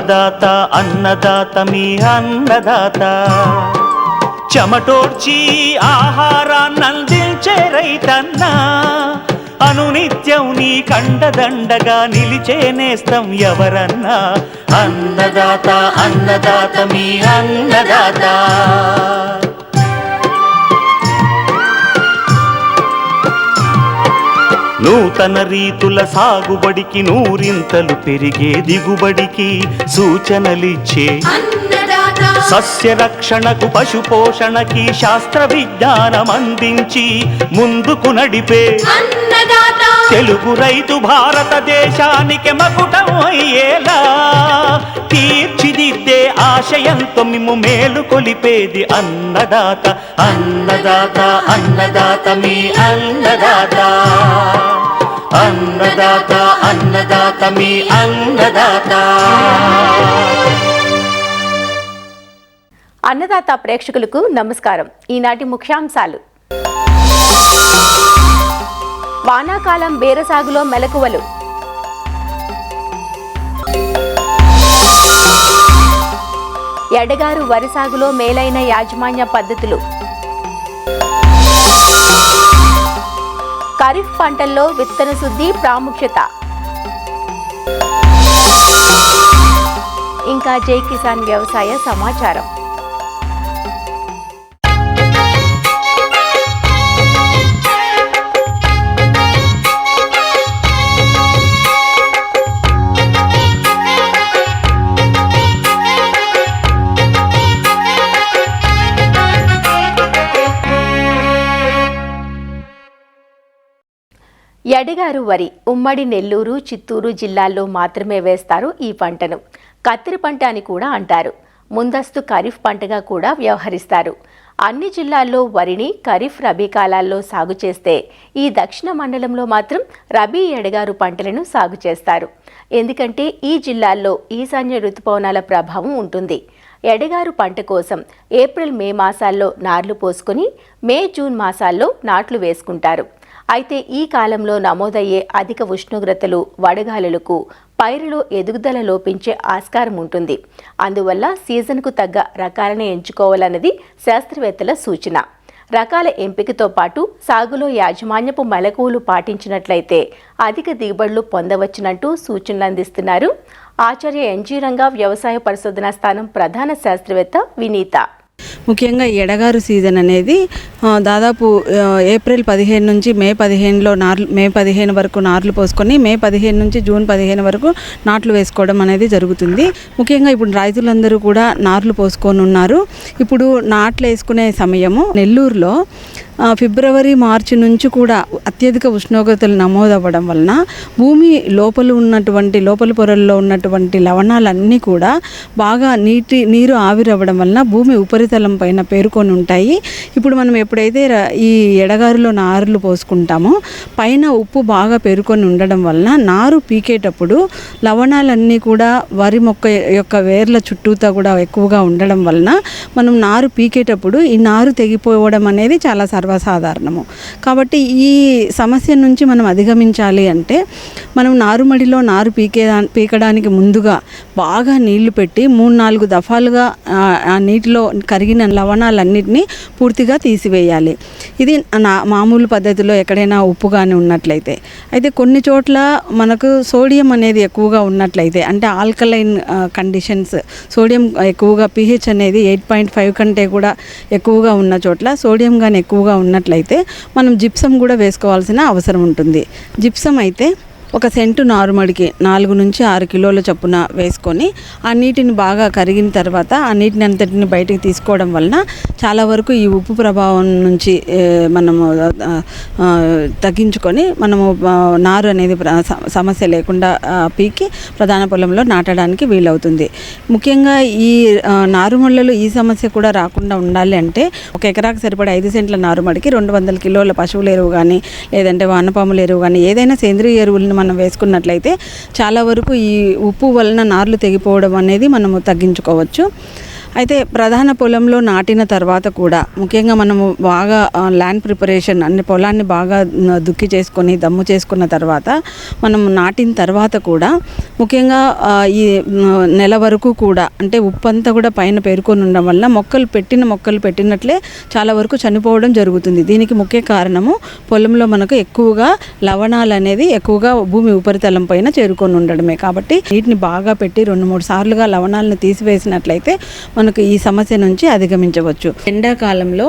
అన్నదాత అన్నదాత మీ అన్నదాత చెమటోడ్చి ఆహారాన్నందించే రైతన్న అనునిత్యం నీ కండదండగా నిలిచే నేస్తం ఎవరన్నా అన్నదాత అన్నదాత మీ అన్నదాత నూతన రీతుల సాగుబడికి నూరింతలు పెరిగే దిగుబడికి సూచనలిచ్చే సస్య రక్షణకు పశు పోషణకి శాస్త్ర విజ్ఞానం అందించి ముందుకు నడిపే తెలుగు రైతు భారతదేశానికి మకుటం అయ్యేలా తీర్చిదిద్దే ఆశయంతో మిమ్ము మేలు కొలిపేది అన్నదాత అన్నదాత అన్నదాత మీ అన్నదాత అన్నదాత అన్నదాత మీ అన్నదాత. అన్నదాత ప్రేక్షకులకు నమస్కారం. ఈనాటి ముఖ్యాంశాలు: వానాకాలం బేరసాగులో మెలకువలు, ఎడగారు వరి సాగులో మేలైన యాజమాన్య పద్ధతులు, ఖరీఫ్ పంటల్లో విత్తన శుద్ధి ప్రాముఖ్యత, ఇంకా జై కిసాన్ వ్యవసాయ సమాచారం. ఎడగారు వరి ఉమ్మడి నెల్లూరు, చిత్తూరు జిల్లాల్లో మాత్రమే వేస్తారు. ఈ పంటను కత్తిరి పంట అని కూడా అంటారు. ముందస్తు ఖరీఫ్ పంటగా కూడా వ్యవహరిస్తారు. అన్ని జిల్లాల్లో వరిని ఖరీఫ్, రబీ కాలాల్లో సాగు చేస్తే ఈ దక్షిణ మండలంలో మాత్రం రబీ, ఎడగారు పంటలను సాగు చేస్తారు. ఎందుకంటే ఈ జిల్లాల్లో ఈశాన్య ఋతుపవనాల ప్రభావం ఉంటుంది. ఎడగారు పంట కోసం ఏప్రిల్, మే మాసాల్లో నార్లు పోసుకొని మే, జూన్ మాసాల్లో నాట్లు వేసుకుంటారు. అయితే ఈ కాలంలో నమోదయ్యే అధిక ఉష్ణోగ్రతలు, వడగాలులకు పైరులో ఎదుగుదల లోపించే ఆస్కారం ఉంటుంది. అందువల్ల సీజన్కు తగ్గ రకాలను ఎంచుకోవాలన్నది శాస్త్రవేత్తల సూచన. రకాల ఎంపికతో పాటు సాగులో యాజమాన్యపు మెలకువలు పాటించినట్లయితే అధిక దిగుబడులు పొందవచ్చునంటూ సూచనలు అందిస్తున్నారు ఆచార్య ఎన్జీ రంగా వ్యవసాయ పరిశోధనా స్థానం ప్రధాన శాస్త్రవేత్త వినీత. ముఖ్యంగా ఎడగారు సీజన్ అనేది దాదాపు ఏప్రిల్ 15 నుంచి మే 15 వరకు నార్లు పోసుకొని మే 15 నుంచి జూన్ 15 వరకు నాట్లు వేసుకోవడం అనేది జరుగుతుంది. ముఖ్యంగా ఇప్పుడు రైతులందరూ కూడా నార్లు పోసుకొని ఉన్నారు. ఇప్పుడు నాట్లు వేసుకునే సమయము నెల్లూరులో ఫిబ్రవరి, మార్చి నుంచి కూడా అత్యధిక ఉష్ణోగ్రతలు నమోదవ్వడం వలన భూమి లోపల పొరల్లో ఉన్నటువంటి లవణాలన్నీ కూడా బాగా నీరు ఆవిరవ్వడం వలన భూమి ఉపరితలం పైన పేరుకొని ఉంటాయి. ఇప్పుడు మనం ఎప్పుడైతే ఈ ఎడగారులో నారులు పోసుకుంటామో పైన ఉప్పు బాగా పేరుకొని ఉండడం వలన నారు పీకేటప్పుడు లవణాలన్నీ కూడా వరి మొక్క యొక్క వేర్ల చుట్టూతా కూడా ఎక్కువగా ఉండడం వలన మనం నారు పీకేటప్పుడు ఈ నారు తెగిపోవడం అనేది చాలా సర్వసాధారణము. కాబట్టి ఈ సమస్య నుంచి మనం అధిగమించాలి అంటే మనం నారుమడిలో నారు పీకడానికి ముందుగా బాగా నీళ్లు పెట్టి 3-4 దఫాలుగా ఆ నీటిలో కరిగిన లవణాలన్నిటినీ పూర్తిగా తీసివేయాలి. ఇది మామూలు పద్ధతిలో ఎక్కడైనా ఉప్పుగానే ఉన్నట్లయితే. అయితే కొన్ని చోట్ల మనకు సోడియం అనేది ఎక్కువగా ఉన్నట్లయితే, అంటే ఆల్కలైన్ కండిషన్స్, సోడియం ఎక్కువగా pH అనేది 8.5 కంటే కూడా ఎక్కువగా ఉన్న చోట్ల సోడియం కానీ ఎక్కువగా ఉన్నట్లయితే మనం జిప్సం కూడా వేసుకోవాల్సిన అవసరం ఉంటుంది. జిప్సం అయితే ఒక సెంటు నారుమడికి 4 నుంచి 6 కిలోల చొప్పున వేసుకొని ఆ నీటిని బాగా కరిగిన తర్వాత ఆ నీటిని అంతటిని బయటికి తీసుకోవడం వలన చాలా వరకు ఈ ఉప్పు ప్రభావం నుంచి మనము తగ్గించుకొని మనము నారు అనేది సమస్య లేకుండా పీకి ప్రధాన పొలంలో నాటడానికి వీలవుతుంది. ముఖ్యంగా ఈ నారుమళ్ళలు ఈ సమస్య కూడా రాకుండా ఉండాలి అంటే ఒక ఎకరాకు సరిపడే 5 సెంట్ల నారుమడికి 200 కిలోల పశువుల ఎరువు కానీ లేదంటే వానపాముల ఎరువు కానీ ఏదైనా సేంద్రియ ఎరువులను మనం వేసుకున్నట్లయితే చాలా వరకు ఈ ఉప్పు వలన నార్లు తెగిపోవడం అనేది మనము తగ్గించుకోవచ్చు. అయితే ప్రధాన పొలంలో నాటిన తర్వాత కూడా ముఖ్యంగా మనము బాగా ల్యాండ్ ప్రిపరేషన్ అన్ని పొలాన్ని బాగా దుక్కి చేసుకొని దమ్ము చేసుకున్న తర్వాత మనం నాటిన తర్వాత కూడా ముఖ్యంగా ఈ నెల వరకు కూడా అంటే ఉప్పంతా కూడా పైన పేరుకొని ఉండడం వల్ల మొక్కలు పెట్టినట్లే చాలా వరకు చనిపోవడం జరుగుతుంది. దీనికి ముఖ్య కారణము పొలంలో మనకు ఎక్కువగా లవణాలు అనేది ఎక్కువగా భూమి ఉపరితలం పైన చేరుకొని ఉండడమే. కాబట్టి నీటిని బాగా పెట్టి 2-3 సార్లుగా లవణాలను తీసివేసినట్లయితే మనకు ఈ సమస్య నుంచి అధిగమించవచ్చు. ఎండాకాలంలో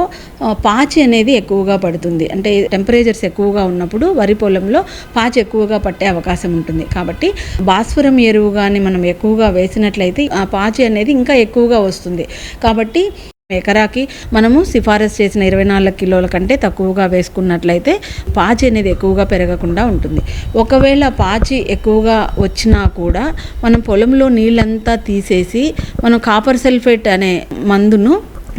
పాచి అనేది ఎక్కువగా పడుతుంది. అంటే టెంపరేచర్స్ ఎక్కువగా ఉన్నప్పుడు వరి పొలంలో పాచి ఎక్కువగా పట్టే అవకాశం ఉంటుంది. కాబట్టి భాస్వరం ఎరువు కానీ మనం ఎక్కువగా వేసినట్లయితే ఆ పాచి అనేది ఇంకా ఎక్కువగా వస్తుంది. కాబట్టి ఎకరాకి మనము సిఫారసు చేసిన 24 కిలోల కంటే తక్కువగా వేసుకున్నట్లయితే పాచి అనేది ఎక్కువగా పెరగకుండా ఉంటుంది. ఒకవేళ పాచి ఎక్కువగా వచ్చినా కూడా మనం పొలంలో నీళ్ళంతా తీసేసి మనం కాపర్ సల్ఫేట్ అనే మందును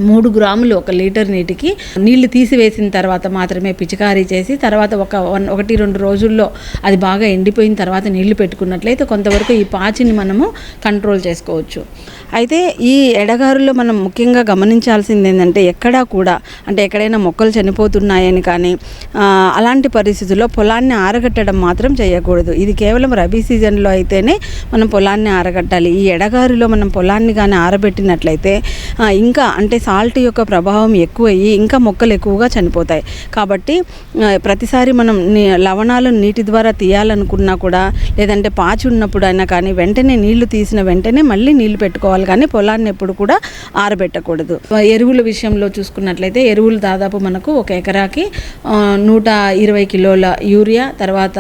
3 గ్రాములు 1 లీటర్ నీటికి నీళ్లు తీసివేసిన తర్వాత మాత్రమే పిచికారీ చేసి తర్వాత 1-2 రోజుల్లో అది బాగా ఎండిపోయిన తర్వాత నీళ్లు పెట్టుకున్నట్లయితే కొంతవరకు ఈ పాచిని మనము కంట్రోల్ చేసుకోవచ్చు. అయితే ఈ ఎడగారులో మనం ముఖ్యంగా గమనించాల్సింది ఏంటంటే ఎక్కడా కూడా అంటే ఎక్కడైనా మొక్కలు చనిపోతున్నాయని కానీ అలాంటి పరిస్థితుల్లో పొలాన్ని ఆరగట్టడం మాత్రం చేయకూడదు. ఇది కేవలం రబీ సీజన్లో అయితేనే మనం పొలాన్ని ఆరగట్టాలి. ఈ ఎడగారులో మనం పొలాన్ని కానీ ఆరబెట్టినట్లయితే ఇంకా అంటే సాల్ట్ యొక్క ప్రభావం ఎక్కువయ్యి ఇంకా మొక్కలు ఎక్కువగా చనిపోతాయి. కాబట్టి ప్రతిసారి మనం లవణాలను నీటి ద్వారా తీయాలనుకున్నా కూడా లేదంటే పాచి ఉన్నప్పుడు అయినా కానీ వెంటనే నీళ్లు తీసిన వెంటనే మళ్ళీ నీళ్లు పెట్టుకోవాలి కానీ పొలాన్ని ఎప్పుడు కూడా ఆరబెట్టకూడదు. ఎరువుల విషయంలో చూసుకున్నట్లయితే ఎరువులు దాదాపు మనకు ఒక ఎకరాకి 120 కిలోల యూరియా, తర్వాత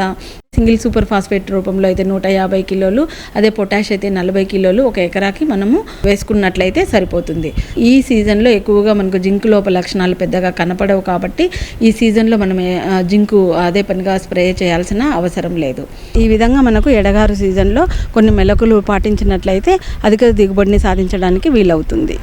సింగిల్ సూపర్ ఫాస్ఫేట్ రూపంలో అయితే 150 కిలోలు, అదే పొటాష్ అయితే 40 కిలోలు ఒక ఎకరాకి మనము వేసుకున్నట్లయితే సరిపోతుంది. ఈ సీజన్లో ఎక్కువగా మనకు జింకు లోప లక్షణాలు పెద్దగా కనపడవు కాబట్టి ఈ సీజన్లో మనం జింకు అదే పనిగా స్ప్రే చేయాల్సిన అవసరం లేదు. ఈ విధంగా మనకు ఎడగారు సీజన్లో కొన్ని మెలకులు పాటించినట్లయితే అధిక దిగుబడిని సాధించడానికి వీలవుతుంది.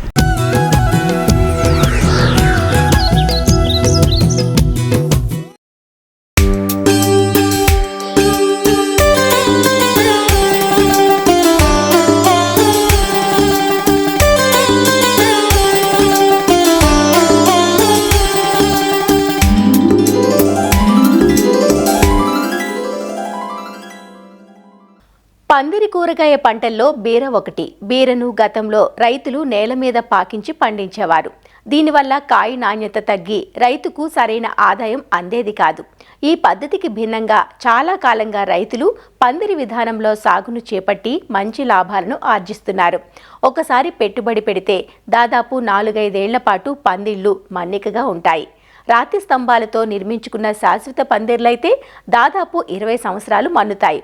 పందిరి కూరగాయ పంటల్లో బీర ఒకటి. బీరను గతంలో రైతులు నేల మీద పాకించి పండించేవారు. దీనివల్ల కాయ నాణ్యత తగ్గి రైతుకు సరైన ఆదాయం అందేది కాదు. ఈ పద్ధతికి భిన్నంగా చాలా కాలంగా రైతులు పందిరి విధానంలో సాగును చేపట్టి మంచి లాభాలను ఆర్జిస్తున్నారు. ఒకసారి పెట్టుబడి పెడితే దాదాపు 4-5 ఏళ్ల పాటు పందిళ్లు మన్నికగా ఉంటాయి. రాతి స్తంభాలతో నిర్మించుకున్న శాశ్వత పందిర్లైతే దాదాపు 20 సంవత్సరాలు మన్నుతాయి.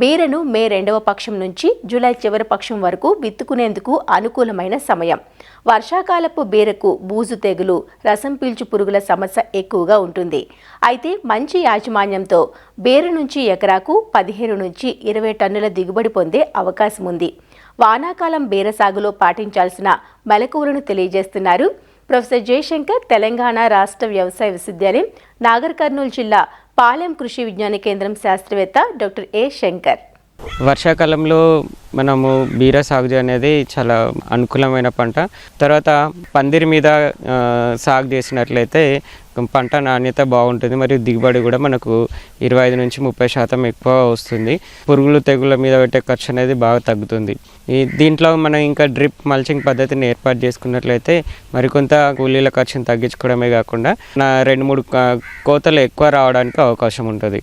బీరను మే 2వ పక్షం నుంచి జూలై చివరి పక్షం వరకు విత్తుకునేందుకు అనుకూలమైన సమయం. వర్షాకాలపు బీరకు బూజు తెగులు, రసం పీల్చు పురుగుల సమస్య ఎక్కువగా ఉంటుంది. అయితే మంచి యాజమాన్యంతో బీర నుంచి ఎకరాకు 15 నుంచి 20 టన్నుల దిగుబడి పొందే అవకాశం ఉంది. వానాకాలం బీర సాగులో పాటించాల్సిన మెలకువలను తెలియజేస్తున్నారు ప్రొఫెసర్ జయశంకర్, తెలంగాణ రాష్ట్ర వ్యవసాయ విశ్వవిద్యాలయం, నాగర్ కర్నూలు జిల్లా పాలెం కృషి విజ్ఞాన కేంద్రం శాస్త్రవేత్త డాక్టర్ ఏ శంకర్. వర్షాకాలంలో మనము బీర సాగు అనేది చాలా అనుకూలమైన పంట. తర్వాత పందిరి మీద సాగు చేసినట్లయితే పంట నాణ్యత బాగుంటుంది, మరియు దిగుబడి కూడా మనకు 25 నుంచి 30% ఎక్కువ వస్తుంది. పురుగులు తెగుళ్ళ మీద పెట్టే ఖర్చు అనేది బాగా తగ్గుతుంది. దీంట్లో మనం ఇంకా డ్రిప్ మల్చింగ్ పద్ధతిని ఏర్పాటు చేసుకున్నట్లయితే మరికొంత కూలీల ఖర్చును తగ్గించుకోవడమే కాకుండా 2-3 కోతలు ఎక్కువ రావడానికి అవకాశం ఉంటుంది.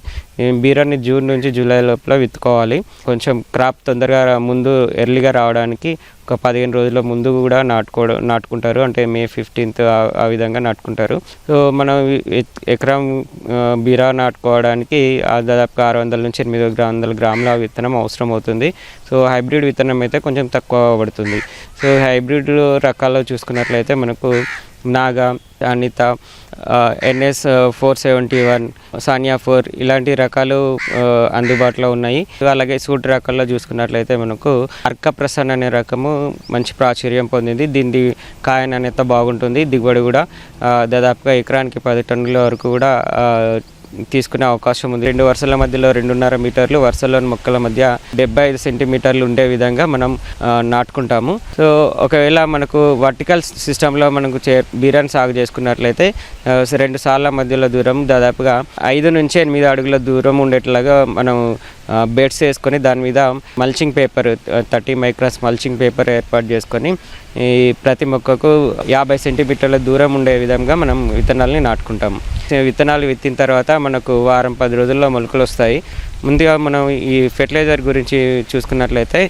బీరాన్ని జూన్ నుంచి జూలై లోపల విత్తుకోవాలి. కొంచెం క్రాప్ తొందరగా ముందు ఎర్లీగా రావడానికి ఒక 15 రోజుల ముందు కూడా నాటుకుంటారు. అంటే మే 15th ఆ విధంగా నాటుకుంటారు. సో మనం ఎకరం బీరా నాటుకోవడానికి దాదాపుగా 600 నుంచి 800 గ్రాముల విత్తనం అవసరం అవుతుంది. సో హైబ్రిడ్ విత్తనం అయితే కొంచెం తక్కువ పడుతుంది. సో హైబ్రిడ్ రకాల్లో చూసుకున్నట్లయితే మనకు నాగా, అనిత, NS 471, సానియా 4 ఇలాంటి రకాలు అందుబాటులో ఉన్నాయి. అలాగే సూట్ రకాల్లో చూసుకున్నట్లయితే మనకు అర్క ప్రసన్న అనే రకము మంచి ప్రాచుర్యం పొందింది. దీని కాయ నాణ్యత బాగుంటుంది, దిగుబడి కూడా దాదాపుగా ఎకరానికి 10 టన్నుల వరకు కూడా తీసుకునే అవకాశం ఉంది. 2 వరుసల మధ్యలో 2.5 మీటర్లు, వరుసలోని మొక్కల మధ్య 75 సెంటీమీటర్లు ఉండే విధంగా మనం నాటుకుంటాము. సో ఒకవేళ మనకు వర్టికల్ సిస్టంలో మనకు బీరాన్ని సాగు చేసుకున్నట్లయితే 2 సార్ల మధ్యలో దూరం దాదాపుగా 5 నుంచి 8 అడుగుల దూరం ఉండేట్లాగా మనం బెడ్స్ వేసుకొని దాని మీద mulching paper 30 microns mulching paper ఏర్పాటు చేసుకొని ఈ ప్రతి మొక్కకు 50 సెంటీమీటర్ల దూరం ఉండే విధంగా మనం విత్తనాలని నాటుకుంటాము. విత్తనాలు విత్తిన తర్వాత మనకు వారం 10 రోజుల్లో మొలకలు వస్తాయి. ముందుగా మనం ఈ ఫెర్టిలైజర్ గురించి చూసుకున్నట్లయితే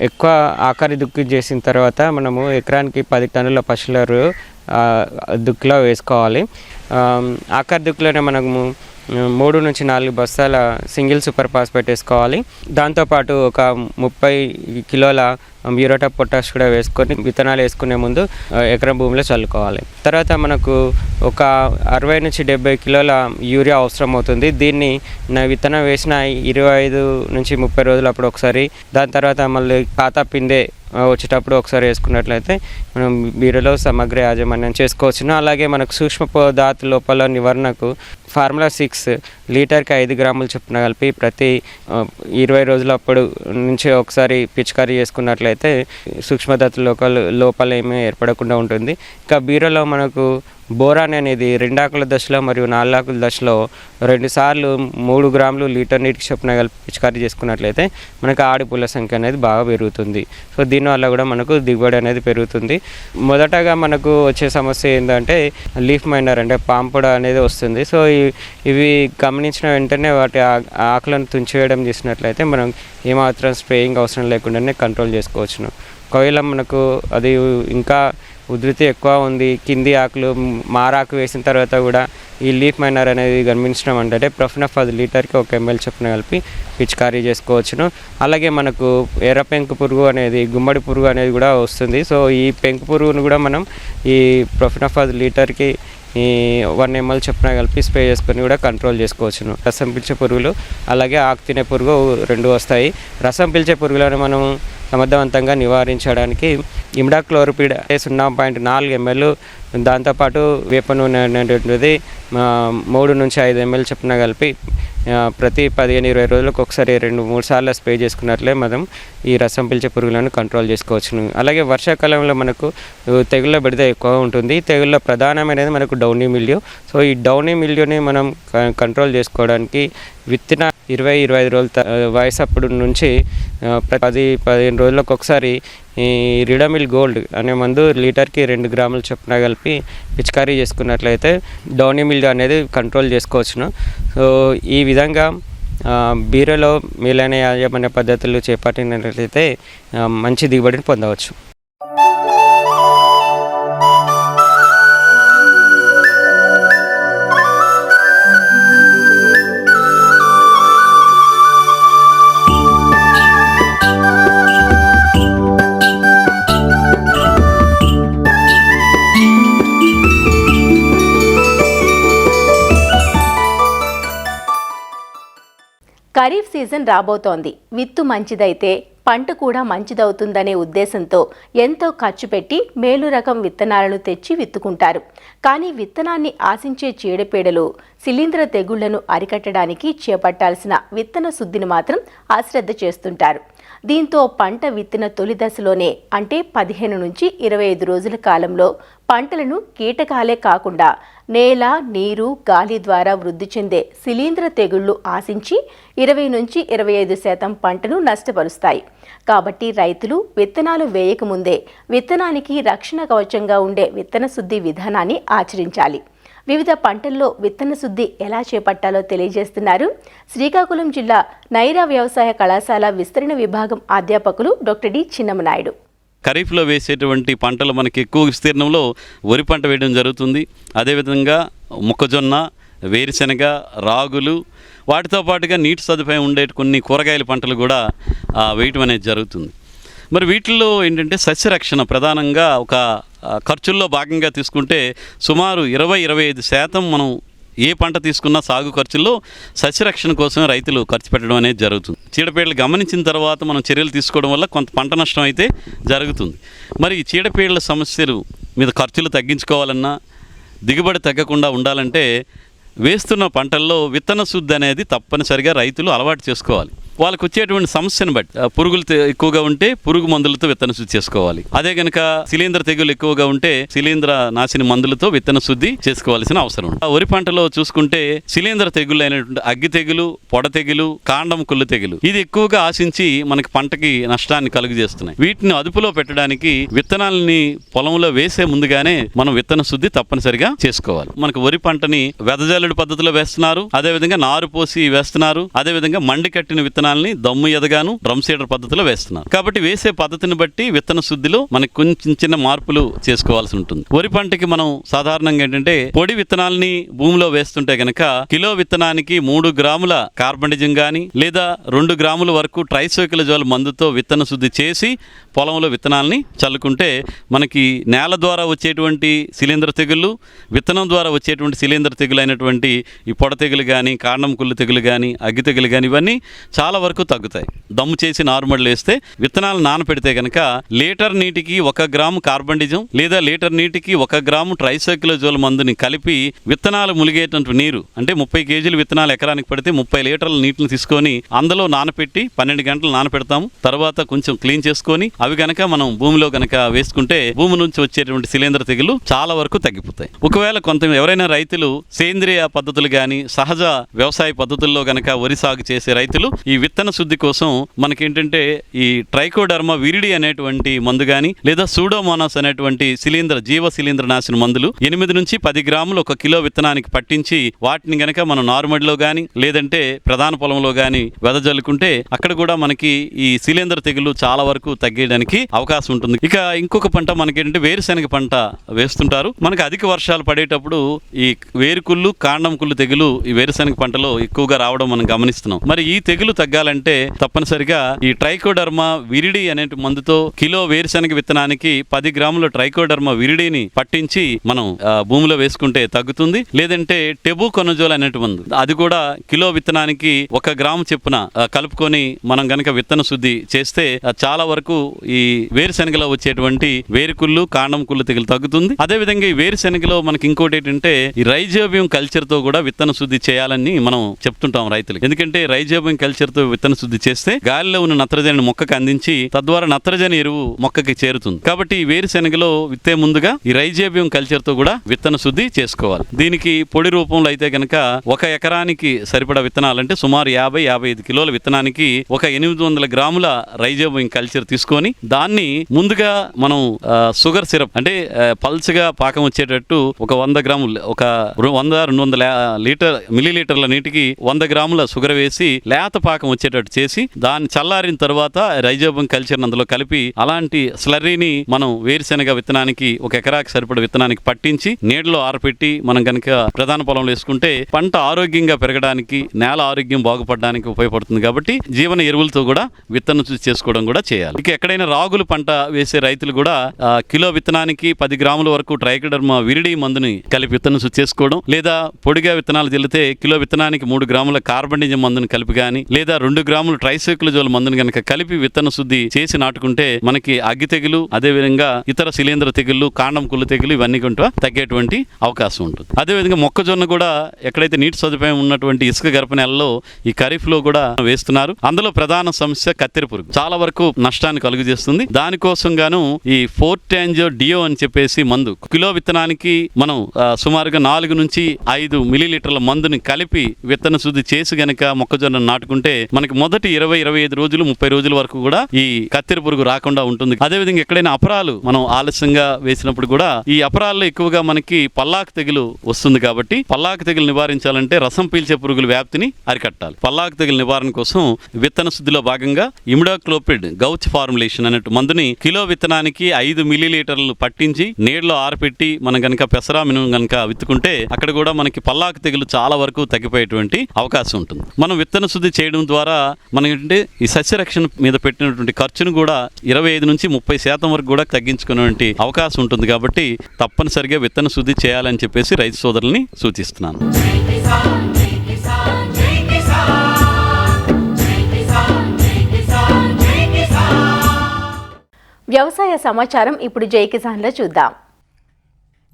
ఎక్కువ ఆఖరి దుక్కి చేసిన తర్వాత మనము ఎకరానికి 10 టన్నుల పశువుల దుక్కిలో వేసుకోవాలి. ఆఖరి దుక్కిలోనే మనము 3 నుంచి 4 బస్తాల సింగిల్ సూపర్ ఫాస్ఫేట్ వేసుకోవాలి. దాంతోపాటు ఒక 30 కిలోల మ్యూరేట్ ఆఫ్ పొటాష్ కూడా వేసుకొని విత్తనాలు వేసుకునే ముందు ఎకరం భూమిలో చల్లుకోవాలి. తర్వాత మనకు ఒక 60 నుంచి 70 కిలోల యూరియా అవసరం అవుతుంది. దీన్ని విత్తనం వేసిన 25 నుంచి 30 రోజులు అప్పుడు ఒకసారి, దాని తర్వాత మళ్ళీ ఖాతా పిందే వచ్చేటప్పుడు ఒకసారి వేసుకున్నట్లయితే మనం బీరలో సమగ్ర యాజమాన్యం చేసుకోవచ్చును. అలాగే మనకు సూక్ష్మ పదార్థ లోపాల నివారణకు ఫార్ములా 6 లీటర్కి 5 గ్రాములు చొప్పున కలిపి ప్రతి 20 రోజులప్పుడు నుంచి ఒకసారి పిచికారీ చేసుకున్నట్లయితే సూక్ష్మధాతు లోపాలు ఏమీ ఏర్పడకుండా ఉంటుంది. ఇంకా బీరలో మనకు బోరాన్ అనేది 2 ఆకుల దశలో మరియు 4 ఆకుల దశలో 2 సార్లు 3 గ్రాములు లీటర్ నీటికి చొప్పున కలిపి పిచికారీ చేసుకున్నట్లయితే మనకు ఆడిపూల సంఖ్య అనేది బాగా పెరుగుతుంది. సో దీనివల్ల కూడా మనకు దిగుబడి అనేది పెరుగుతుంది. మొదటగా మనకు వచ్చే సమస్య ఏంటంటే లీఫ్ మైనర్ అంటే పాంపొడ అనేది వస్తుంది. సో ఇవి గమనించిన వెంటనే వాటి ఆకులను తుంచివేయడం చేసినట్లయితే మనం ఏమాత్రం స్ప్రేయింగ్ అవసరం లేకుండానే కంట్రోల్ చేసుకోవచ్చును. ఒకవేళ మనకు అది ఇంకా ఉధృతి ఎక్కువ ఉంది, కింది ఆకులు మారాకు వేసిన తర్వాత కూడా ఈ లీఫ్ మైనర్ అనేది గమనించడం అంటే ప్రొఫెనఫాస్ లీటర్కి 1 ml చొప్పున కలిపి పిచికారీ చేసుకోవచ్చును. అలాగే మనకు ఎర్ర పెంకు పురుగు అనేది, గుమ్మడి పురుగు అనేది కూడా వస్తుంది. సో ఈ పెంకు పురుగును కూడా మనం ఈ ప్రొఫెనఫాస్ లీటర్కి 1 ml చొప్పున కలిపి స్ప్రే చేసుకొని కూడా కంట్రోల్ చేసుకోవచ్చును. రసం పీల్చే పురుగులు అలాగే ఆకు తినే పురుగు 2 వస్తాయి. రసం పీల్చే పురుగులను మనం సమర్థవంతంగా నివారించడానికి ఇమిడాక్లోరోపిడ్ 0.4 ml, దాంతోపాటు వేప నూనె అనేటువంటిది 3 నుంచి 5 ml చొప్పున కలిపి ప్రతి 15-20 రోజులకు ఒకసారి 2-3 సార్లు స్ప్రే చేసుకున్నట్లే మనం ఈ రసం పీల్చే పురుగులను కంట్రోల్ చేసుకోవచ్చును. అలాగే వర్షాకాలంలో మనకు తెగుళ్ళ బెడద ఎక్కువ ఉంటుంది. తెగుళ్ళ ప్రధానమైనది మనకు డౌనీ మిల్యూ. సో ఈ డౌనీ మిల్యూని మనం కంట్రోల్ చేసుకోవడానికి విత్తిన 20-25 రోజుల వయసు అప్పుడు నుంచి 10-15 రోజులకు ఒకసారి ఈ రిడమిల్ గోల్డ్ అనే మందు లీటర్కి 2 గ్రాములు చొప్పున కలిపి పిచికారీ చేసుకున్నట్లయితే డౌనీ మిల్యూ అనేది కంట్రోల్ చేసుకోవచ్చును. సో ఈ విధంగా బీరలో మేలైన యాజమాన్య పద్ధతులు చేపట్టినట్లయితే మంచి దిగుబడిని పొందవచ్చు. ఖరీఫ్ సీజన్ రాబోతోంది. విత్తు మంచిదైతే పంట కూడా మంచిదవుతుందనే ఉద్దేశంతో ఎంతో ఖర్చు పెట్టి మేలు రకం విత్తనాలను తెచ్చి విత్తుకుంటారు. కానీ విత్తనాన్ని ఆశించే చీడపీడలు, శిలీంధ్ర తెగుళ్లను అరికట్టడానికి చేపట్టాల్సిన విత్తన శుద్ధిని మాత్రం అశ్రద్ధ చేస్తుంటారు. దీంతో పంట విత్తిన తొలి దశలోనే అంటే 15 నుంచి 25 రోజుల కాలంలో పంటలను కీటకాలే కాకుండా నేల, నీరు, గాలి ద్వారా వృద్ధి చెందే శిలీంధ్ర తెగుళ్లు ఆశించి 20 నుంచి 25% పంటను నష్టపరుస్తాయి. కాబట్టి రైతులు విత్తనాలు వేయకముందే విత్తనానికి రక్షణ కవచంగా ఉండే విత్తన శుద్ధి విధానాన్ని ఆచరించాలి. వివిధ పంటల్లో విత్తన శుద్ధి ఎలా చేపట్టాలో తెలియజేస్తున్నారు శ్రీకాకుళం జిల్లా నైరా వ్యవసాయ కళాశాల విస్తరణ విభాగం అధ్యాపకులు డాక్టర్ డి చిన్నమనాయుడు. ఖరీఫ్లో వేసేటువంటి పంటలు మనకి ఎక్కువ విస్తీర్ణంలో వరి పంట వేయడం జరుగుతుంది. అదేవిధంగా మొక్కజొన్న, వేరుశెనగ, రాగులు, వాటితో పాటుగా నీటి సదుపాయం ఉండే కొన్ని కూరగాయల పంటలు కూడా వేయటం అనేది జరుగుతుంది. మరి వీటిల్లో ఏంటంటే సస్యరక్షణ ప్రధానంగా ఒక ఖర్చుల్లో భాగంగా తీసుకుంటే సుమారు 20-25% మనం ఏ పంట తీసుకున్నా సాగు ఖర్చుల్లో సస్యరక్షణ కోసం రైతులు ఖర్చు పెట్టడం అనేది జరుగుతుంది. చీడపీడలు గమనించిన తర్వాత మనం చర్యలు తీసుకోవడం వల్ల కొంత పంట నష్టం అయితే జరుగుతుంది. మరి ఈ చీడపీడల సమస్యలు మీద ఖర్చులు తగ్గించుకోవాలన్నా, దిగుబడి తగ్గకుండా ఉండాలంటే వేస్తున్న పంటల్లో విత్తన శుద్ధి అనేది తప్పనిసరిగా రైతులు అలవాటు చేసుకోవాలి. వాళ్ళకు వచ్చేటువంటి సమస్యను బట్టి పురుగులు ఎక్కువగా ఉంటే పురుగు మందులతో విత్తన శుద్ధి చేసుకోవాలి. అదే కనుక శిలీంధ్ర తెగులు ఎక్కువగా ఉంటే శిలీంధ్ర నాశిని మందులతో విత్తన శుద్ధి చేసుకోవాల్సిన అవసరం ఉంది. వరి పంటలో చూసుకుంటే శిలీంధ్ర తెగులు అయినటువంటి అగ్గి తెగులు, పొడ తెగులు, కాండం కుళ్ళు తెగులు ఇది ఎక్కువగా ఆశించి మనకి పంటకి నష్టాన్ని కలుగజేస్తున్నాయి. వీటిని అదుపులో పెట్టడానికి విత్తనాలని పొలంలో వేసే ముందుగానే మనం విత్తన శుద్ధి తప్పనిసరిగా చేసుకోవాలి. మనకు వరి పంటని వెదజల్లుడు పద్ధతిలో వేస్తున్నారు, అదేవిధంగా నారు పోసి వేస్తున్నారు, అదేవిధంగా మండి కట్టిన విత్తనాలని దమ్ము ఎదగాను డ్రమ్ సీడర్ పద్ధతిలో వేస్తున్నారు. కాబట్టి వేసే పద్ధతిని బట్టి విత్తన శుద్ధిలో మనకి కొంచెం చిన్న మార్పులు చేసుకోవాల్సి ఉంటుంది. వరి పంటకి మనం సాధారణంగా ఏంటంటే పొడి విత్తనాలని భూమిలో వేస్తుంటే గనక కిలో విత్తనానికి 3 గ్రాముల కార్బనిజం గాని లేదా 2 గ్రాముల వరకు ట్రైసైక్లోజోల్ మందుతో విత్తన శుద్ధి చేసి పొలంలో విత్తనాలని చల్లుకుంటే మనకి నేల ద్వారా వచ్చేటువంటి శిలీంధ్ర తెగుళ్ళు, విత్తనం ద్వారా వచ్చేటువంటి శిలీంధ్ర తెగులు అయినటువంటి ఈ పొడ తెగులు కానీ, కాండం కుళ్ళు తెగులు కానీ, అగ్గి తెగులు కానీ ఇవన్నీ చాలా వరకు తగ్గుతాయి. దమ్ము చేసి నార్మల్ వేస్తే విత్తనాలు నానపెడితే కనుక లీటర్ నీటికి 1 గ్రాము కార్బనిజం లేదా లీటర్ నీటికి 1 గ్రాము ట్రైసైక్లోజోల్ మందుని కలిపి విత్తనాలు ములిగేటువంటి నీరు అంటే 30 కేజీలు విత్తనాలు ఎకరానికి పడితే 30 లీటర్ల నీటిని తీసుకొని అందులో నానపెట్టి 12 గంటలు నానపెడతాము. తర్వాత కొంచెం క్లీన్ చేసుకొని అవి కనుక మనం భూమిలో కనుక వేసుకుంటే భూమి నుంచి వచ్చేటువంటి శిలీంధ్ర తెగులు చాలా వరకు తగ్గిపోతాయి. ఒకవేళ ఎవరైనా రైతులు సేంద్రియ పద్ధతులు కానీ సహజ వ్యవసాయ పద్ధతుల్లో కనుక వరి సాగు చేసే రైతులు ఈ విత్తన శుద్ధి కోసం మనకేంటంటే ఈ ట్రైకోడర్మా విరిడి అనేటువంటి మందు కానీ లేదా సూడోమోనాస్ అనేటువంటి జీవ శిలీంద్ర నాశన మందులు 8 నుంచి 10 గ్రాములు 1 కిలో విత్తనానికి పట్టించి వాటిని గనక మనం నారుమడిలో కానీ లేదంటే ప్రధాన పొలంలో కానీ వెదజల్లుకుంటే అక్కడ కూడా మనకి ఈ శిలీంధ్ర తెగులు చాలా వరకు తగ్గేయడానికి అవకాశం ఉంటుంది. ఇక ఇంకొక పంట మనకేంటంటే వేరుశెనగ పంట వేస్తుంటారు. మనకి అధిక వర్షాలు పడేటప్పుడు ఈ వేరుకుళ్ళు, కాండం కుళ్ళు తెగులు ఈ వేరుశెనగ పంటలో ఎక్కువగా రావడం మనం గమనిస్తున్నాం. మరి ఈ తెగులు తగ్గాలంటే తప్పనిసరిగా ఈ ట్రైకోడర్మా విరిడి అనే మందుతో కిలో వేరుశెనగ విత్తనానికి 10 గ్రాముల ట్రైకోడర్మా విరిడిని పట్టించి మనం భూమిలో వేసుకుంటే తగ్గుతుంది. లేదంటే టెబుకొనజోల్ అనే మందు అది కూడా కిలో విత్తనానికి 1 గ్రాము చెప్పున కలుపుకొని మనం గనక విత్తన శుద్ధి చేస్తే చాలా వరకు ఈ వేరుశెనగలో వచ్చేటువంటి వేరుకుళ్ళు, కాండం కుళ్ళు తెగులు తగ్గుతుంది. అదేవిధంగా ఈ వేరుశెనగలో మనకి ఇంకోటి ఏంటంటే ఈ రైజోబియం కల్చర్ తో కూడా విత్తన శుద్ధి చేయాలని మనం చెప్తుంటాం రైతులకు. ఎందుకంటే రైజోబియం కల్చర్ తో విత్తన శుద్ధి చేస్తే గాలిలో ఉన్న నత్రజని మొక్కకు అందించి తద్వారా నత్రజని ఎరువు మొక్కకి చేరుతుంది. కాబట్టి ఈ వేరుశెనగలో విత్తే ముందుగా ఈ రైజోబియం కల్చర్ తో కూడా విత్తన శుద్ధి చేసుకోవాలి. దీనికి పొడి రూపంలో అయితే కనుక 1 ఎకరానికి సరిపడా విత్తనాలంటే సుమారు 50-55 కిలోల విత్తనానికి 800 గ్రాముల రైజోబియం కల్చర్ తీసుకొని దాన్ని ముందుగా మనం షుగర్ సిరప్ అంటే పల్చగా పాకం వచ్చేటట్టు 100 గ్రాములు 100-200 మిల్లీలీటర్ల నీటికి 100 గ్రాముల షుగర్ వేసి లేత పాకం వచ్చేటట్టు చేసి దాన్ని చల్లారిన తర్వాత రైజోబియం కల్చర్ అందులో కలిపి అలాంటి స్లర్రీని మనం వేరుశెనగ విత్తనానికి 1 ఎకరాకి సరిపడ విత్తనానికి పట్టించి నీడలో ఆరపెట్టి మనం కనుక ప్రధాన పొలంలో వేసుకుంటే పంట ఆరోగ్యంగా పెరగడానికి, నేల ఆరోగ్యం బాగుపడడానికి ఉపయోగపడుతుంది. కాబట్టి జీవన ఎరువులతో కూడా విత్తన శుద్ధి చేసుకోవడం కూడా చేయాలి. ఇక ఎక్కడైనా రాగులు పంట వేసే రైతులు కూడా కిలో విత్తనానికి 10 గ్రాముల వరకు ట్రైకోడర్మా విరిడి మందుని కలిపి విత్తన శుద్ధి చేసుకోవడం, లేదా పొడిగా విత్తనాలు జల్లితే కిలో విత్తనానికి 3 గ్రాముల కార్బనిజం మందుని కలిపి కానీ లేదా 2 గ్రాములు ట్రైసైక్లోజోల్ మందుని కనుక కలిపి విత్తన శుద్ధి చేసి నాటుకుంటే మనకి అగ్గి తెగులు, అదేవిధంగా ఇతర శిలీంధ్ర తెగుళ్ళు, కాండం కుళ్ళు తెగులు ఇవన్నీ కొంత తగ్గేటువంటి అవకాశం ఉంటుంది. అదేవిధంగా మొక్కజొన్న కూడా ఎక్కడైతే నీటి సదుపాయం ఉన్నటువంటి ఇసుక గర్భ నెలలో ఈ ఖరీఫ్ లో కూడా వేస్తున్నారు. అందులో ప్రధాన సమస్య కత్తెర పురుగు చాలా వరకు నష్టాన్ని కలుగజేస్తుంది. దానికోసం గాను ఈ ఫోర్టాంజో డియో అని చెప్పేసి మందు కిలో విత్తనానికి మనం సుమారుగా 4 నుంచి 5 మిల్లీలీటర్ల మందుని కలిపి విత్తన శుద్ధి చేసి గనక మొక్కజొన్న నాటుకుంటే మనకి మొదటి 20-25 రోజులు 30 రోజుల వరకు కూడా ఈ కత్తెర పురుగు రాకుండా ఉంటుంది. అదేవిధంగా ఎక్కడైనా అపరాలు మనం ఆలస్యంగా వేసినప్పుడు కూడా ఈ అపరాల్లో ఎక్కువగా మనకి పల్లాకు తెగులు వస్తుంది. కాబట్టి పల్లాకు తెగులు నివారించాలంటే రసం పీల్చే పురుగుల వ్యాప్తిని అరికట్టాలి. పల్లాకు తెగులు నివారణ కోసం విత్తన శుద్ధిలో భాగంగా ఇమిడాక్లోపిడ్ గౌచ్ ఫార్ములేషన్ అనే మందుని కిలో విత్తనానికి 5 మిల్లీలీటర్లు పట్టించి నీడలో ఆరపెట్టి మనం గనక పెసరా మినుము గనక విత్తుకుంటే అక్కడ కూడా మనకి పల్లాకు తెగులు చాలా వరకు తగ్గిపోయేటువంటి అవకాశం ఉంటుంది. మనం విత్తన శుద్ధి చేయడం ద్వారా మనకి ఈ సస్యరక్షణ మీద పెట్టినటువంటి ఖర్చును కూడా 25 నుంచి 30% వరకు కూడా తగ్గించుకునే అవకాశం ఉంటుంది. కాబట్టి తప్పనిసరిగా విత్తన శుద్ధి చేయాలని చెప్పేసి రైతు సోదరుల్ని సూచిస్తున్నాను. వ్యవసాయ సమాచారం ఇప్పుడు జై కిసాన్లో చూద్దాం.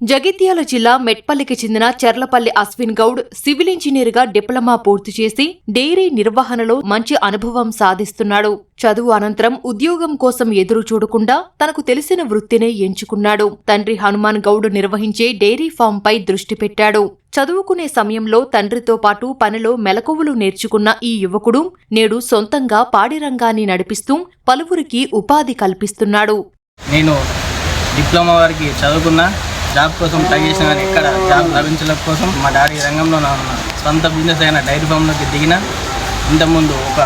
జగిత్యాల జిల్లా మెట్పల్లికి చెందిన చెర్లపల్లి అశ్విన్ గౌడ్ సివిల్ ఇంజనీర్గా డిప్లొమా పూర్తి చేసి డైరీ నిర్వహణలో మంచి అనుభవం సాధిస్తున్నాడు. చదువు అనంతరం ఉద్యోగం కోసం ఎదురు చూడకుండా తనకు తెలిసిన వృత్తినే ఎంచుకున్నాడు. తండ్రి హనుమాన్ గౌడ్ నిర్వహించే డైరీ ఫామ్పై దృష్టి పెట్టాడు. చదువుకునే సమయంలో తండ్రితో పాటు పనిలో మెలకువలు నేర్చుకున్న ఈ యువకుడు నేడు సొంతంగా పాడి రంగాన్ని నడిపిస్తూ పలువురికి ఉపాధి కల్పిస్తున్నాడు. నేను డిప్లొమా వరకు చదువుకున్నా, జాబ్ కోసం ట్రై చేసిన కానీ ఎక్కడ జాబ్ లభించడం కోసం మా డాడీ రంగంలో నా సొంత బిజినెస్ అయిన డైరీ ఫామ్లోకి దిగిన. ఇంతకుముందు ఒక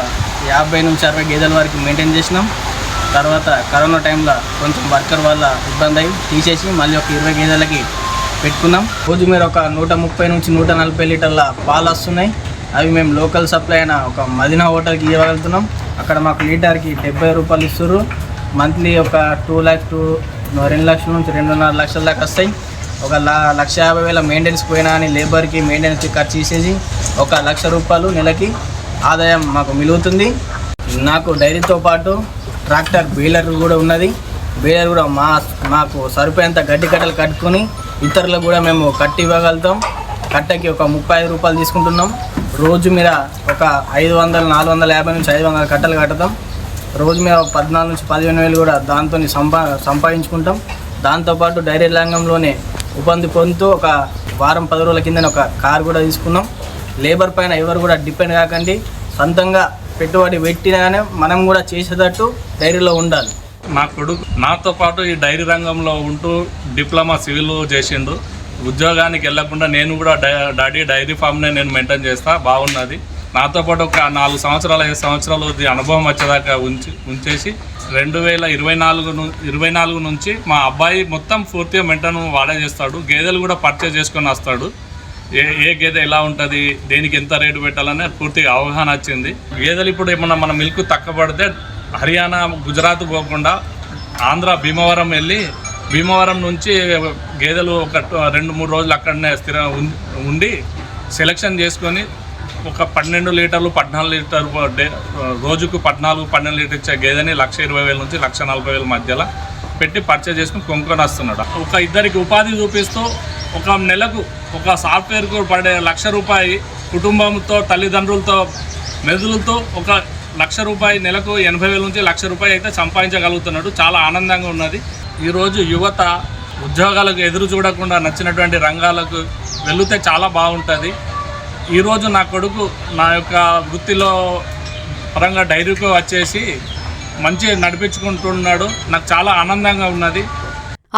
50 నుంచి 60 గేదెల వరకు మెయింటైన్ చేసినాం. తర్వాత కరోనా టైంలో కొంచెం వర్కర్ వల్ల ఇబ్బంది అయ్యి తీసేసి మళ్ళీ ఒక 20 గేదెలకి పెట్టుకున్నాం. రోజు మీరు ఒక 130 నుంచి 140 లీటర్ల పాలు వస్తున్నాయి. అవి మేము లోకల్ సప్లై అయిన ఒక మదీనా హోటల్కి ఇవ్వగలుగుతున్నాం. అక్కడ మాకు లీటర్కి 70 రూపాయలు ఇస్తారు. మంత్లీ ఒక 2 లక్షల నుంచి 2.5 లక్షల దాకా వస్తాయి. ఒక 1,50,000 మెయింటెనెన్స్ పోయినా అని లేబర్కి మెయింటెనెన్స్కి ఖర్చు చేసేసి 1 లక్ష రూపాయలు నెలకి ఆదాయం మాకు మిగులుతుంది. నాకు డైరీతో పాటు ట్రాక్టర్ బీలర్ కూడా ఉన్నది. బీలర్ కూడా మాకు సరిపోయేంత గడ్డి కట్టలు కట్టుకొని ఇతరులకు కూడా మేము కట్టి ఇవ్వగలుగుతాం. కట్టకి ఒక 35 రూపాయలు తీసుకుంటున్నాం. రోజు మీద ఒక 500, 450 నుంచి 500 కట్టలు కట్టుతాం. రోజు మీద 14 నుంచి 15,000 కూడా దాంతో సంపాదించుకుంటాం. దాంతోపాటు డైరీ రంగంలోనే ఉపాధి పొందుతూ ఒక వారం 10 రోజుల కింద ఒక కార్ కూడా తీసుకున్నాం. లేబర్ పైన ఎవరు కూడా డిపెండ్ కాకండి, సొంతంగా పెట్టుబడి పెట్టినానే మనం కూడా చేసేటట్టు డైరీలో ఉండాలి. నా కొడుకు నాతో పాటు ఈ డైరీ రంగంలో ఉంటూ డిప్లొమా సివిల్ చేసిండు. ఉద్యోగానికి వెళ్లకుండా నేను కూడా డైరీ ఫామ్నే నేను మెయింటైన్ చేస్తా. బాగున్నది. నాతో పాటు ఒక 4 సంవత్సరాలు 5 సంవత్సరాలు అనుభవం వచ్చేదాకా ఉంచేసి 2024 నుంచి మా అబ్బాయి మొత్తం పూర్తిగా మెయింటైన్ వాడే చేస్తాడు. గేదెలు కూడా పర్చేజ్ చేసుకొని వస్తాడు. ఏ గేదె ఎలా ఉంటుంది, దేనికి ఎంత రేటు పెట్టాలనే పూర్తిగా అవగాహన వచ్చింది. గేదెలు ఇప్పుడు ఏమన్నా మన మిల్క్ తక్కువ పడితే హర్యానా, గుజరాత్ పోకుండా ఆంధ్ర భీమవరం వెళ్ళి భీమవరం నుంచి గేదెలు ఒక 2-3 రోజులు అక్కడనే ఉండి సెలెక్షన్ చేసుకొని ఒక 12 లీటర్లు 14 లీటర్లు రోజుకు 14-12 లీటర్ ఇచ్చే గేదెని 1,20,000 నుంచి 1,40,000 మధ్యలో పెట్టి పర్చేజ్ చేసుకుని కొనుక్కొని వస్తున్నాడు. ఒక ఇద్దరికి ఉపాధి చూపిస్తూ ఒక నెలకు ఒక సాఫ్ట్వేర్కు పడే 1,00,000 రూపాయి కుటుంబంతో తల్లిదండ్రులతో మెదులుతో ఒక 1,00,000 రూపాయి నెలకు 80,000 నుంచి 1,00,000 రూపాయి అయితే సంపాదించగలుగుతున్నాడు. చాలా ఆనందంగా ఉన్నది. ఈరోజు యువత ఉద్యోగాలకు ఎదురు చూడకుండా నచ్చినటువంటి రంగాలకు వెళితే చాలా బాగుంటుంది. ఈరోజు నా కొడుకు నా యొక్క వృత్తిలో పరంగా డైరీకి వచ్చేసి మంచి నడిపించుకుంటున్నాడు. నాకు చాలా ఆనందంగా ఉన్నది.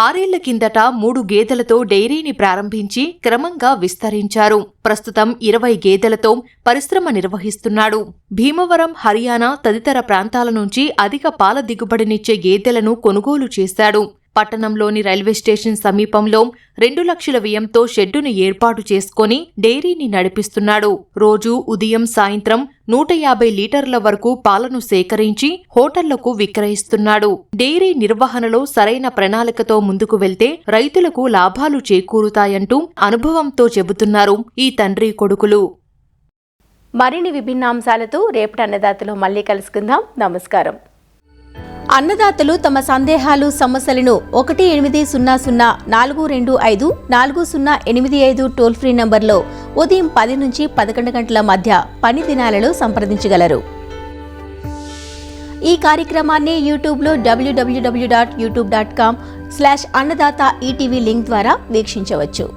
6 ఏళ్ల కిందట 3 గేదెలతో డైరీని ప్రారంభించి క్రమంగా విస్తరించారు. ప్రస్తుతం 20 గేదెలతో పరిశ్రమ నిర్వహిస్తున్నాడు. భీమవరం, హర్యానా తదితర ప్రాంతాల నుంచి అధిక పాల దిగుబడినిచ్చే గేదెలను కొనుగోలు చేశాడు. పట్టణంలోని రైల్వే స్టేషన్ సమీపంలో 2 లక్షల వ్యయంతో షెడ్డును ఏర్పాటు చేసుకుని డైరీని నడిపిస్తున్నాడు. రోజు ఉదయం సాయంత్రం 150 లీటర్ల వరకు పాలను సేకరించి హోటళ్లకు విక్రయిస్తున్నాడు. డైరీ నిర్వహణలో సరైన ప్రణాళికతో ముందుకు వెళ్తే రైతులకు లాభాలు చేకూరుతాయంటూ అనుభవంతో చెబుతున్నారు ఈ తండ్రి కొడుకులు. మరిన్ని విభిన్నాంశాలతో రేపటి అన్నదాతలో మళ్ళీ కలుసుకుందాం. నమస్కారం. అన్నదాతలు తమ సందేహాలు, సమస్యలను 1-800-425-4085 టోల్ ఫ్రీ నంబర్లో ఉదయం 10 నుంచి 11 గంటల మధ్య పని దినాలలో సంప్రదించగలరు. ఈ కార్యక్రమాన్ని యూట్యూబ్లో www.youtube.com/annadata ETV లింక్ ద్వారా వీక్షించవచ్చు.